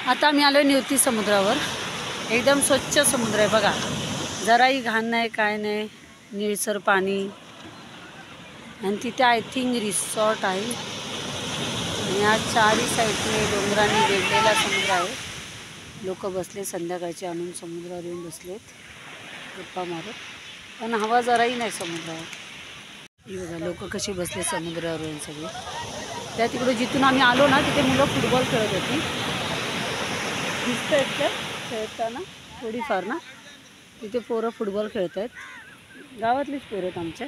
आता आम्ही आलो निवती समुद्रावर। एकदम स्वच्छ समुद्र आहे बघा, जराही घाण नाही, काय नाही, निळसर पाणी। आणि तिथे आय थिंक रिसॉर्ट आहे। आणि आज चारी साईडने डोंगरांनी वेढलेला समुद्र आहे। लोक बसले, संध्याकाळचे आणून समुद्रावर येऊन बसलेत गप्पा मारत, पण हवा जराही नाही समुद्रावर। ही बघा लोक कशी बसले समुद्रावर येऊन सगळे। त्या तिकडे जिथून आम्ही आलो ना तिथे मुलं फुटबॉल खेळत होती, दिसत आहेत का खेळताना थोडीफार ना। तिथे पोरं फुटबॉल खेळत आहेत, गावातलीच पोरं आहेत आमच्या।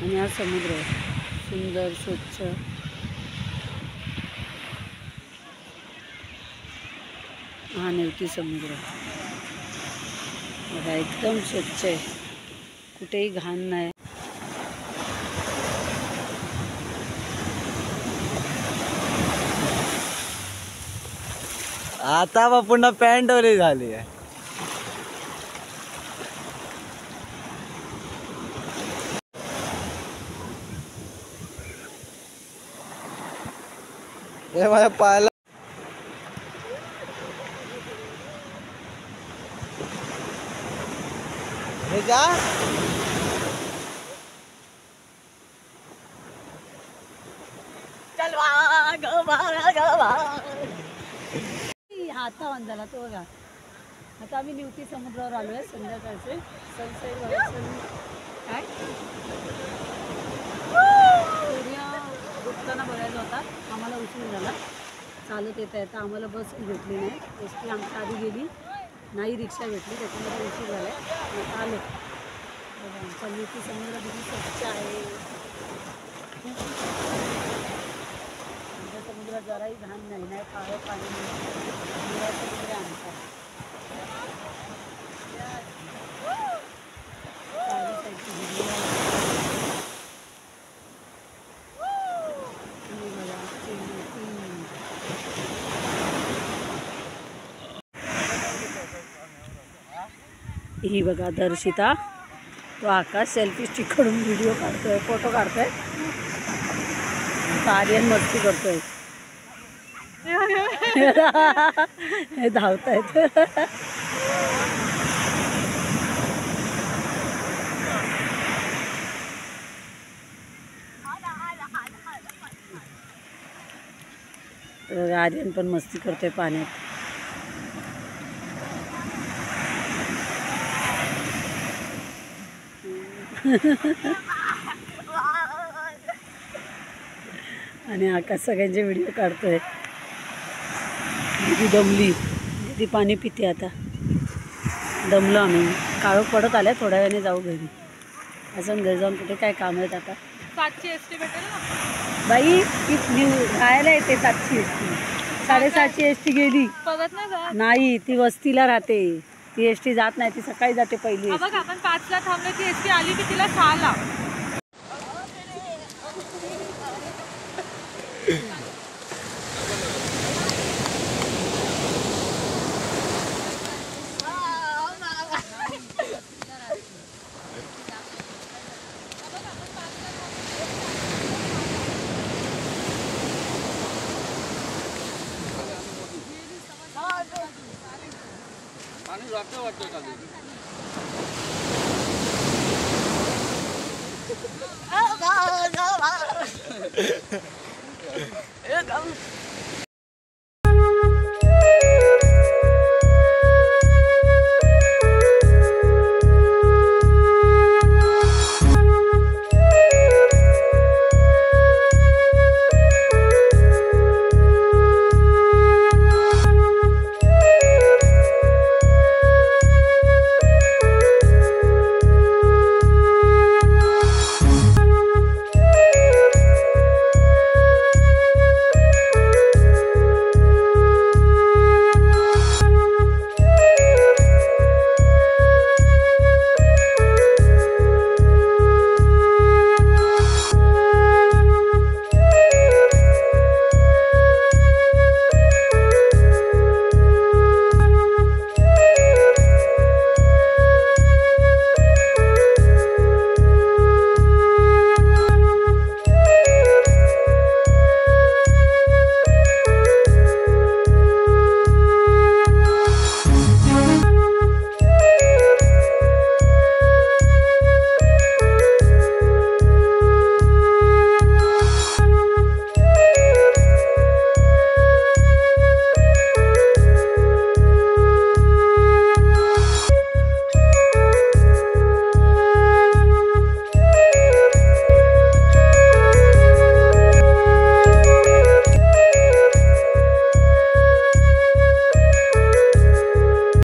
आणि हा समुद्र आहे सुंदर स्वच्छ। हा निवती समुद्र बघा, एकदम स्वच्छ आहे, कुठेही घाण नाही। आता पुन्हा पॅन्ट वरी झाली आहे। हे माझ्या पायाला हे जा हाता बांधायला तो बघा। आता आम्ही निवती समुद्रावर आलो आहे, संध्याकाळचे सनसेट काय सूर्य डुबताना बघायला होता। आम्हाला उशीर झाला, चालत येता येता आम्हाला बस भेटली नाही, एस टी आमच्या आधी गेली नाही, रिक्षा भेटली, त्याच्यामध्ये उशीर झाला आहे। आता आलो बघा, आमचा निवती समुद्र किती स्वच्छ आहे। आमच्या समुद्रात जराही घाण नाही, नाही काळं पाणी नाही, समुद्र आमचा। ही बघा दर्शिता, तो आकाश सेल्फी स्टिक कडून व्हिडिओ काढतोय, फोटो काढतोय। आर्यन मस्ती करतोय, हे धावतायत। आर्यन पण मस्ती करतोय पाण्यात। आणि आकाश सगळ्यांचे व्हिडिओ काढतोय। ती दमली, ती पाणी पिते आता। दमलो आम्ही, काळोख पडत आल्या, थोड्या वेळाने जाऊ घरी। असं घरी जाऊन कुठे काय काम आहेत आता। 7ची एसटी भेटेल ना बाई, ती राहायला येते 7ची एसटी, 7:30ची एसटी गेली बघत नाही, ती वस्तीला राहते, ती एसटी जात नाही, ती सकाळी जाते पहिली। बघ आपण 5ला थांबलो, ती एसटी आली की तिला 6ला।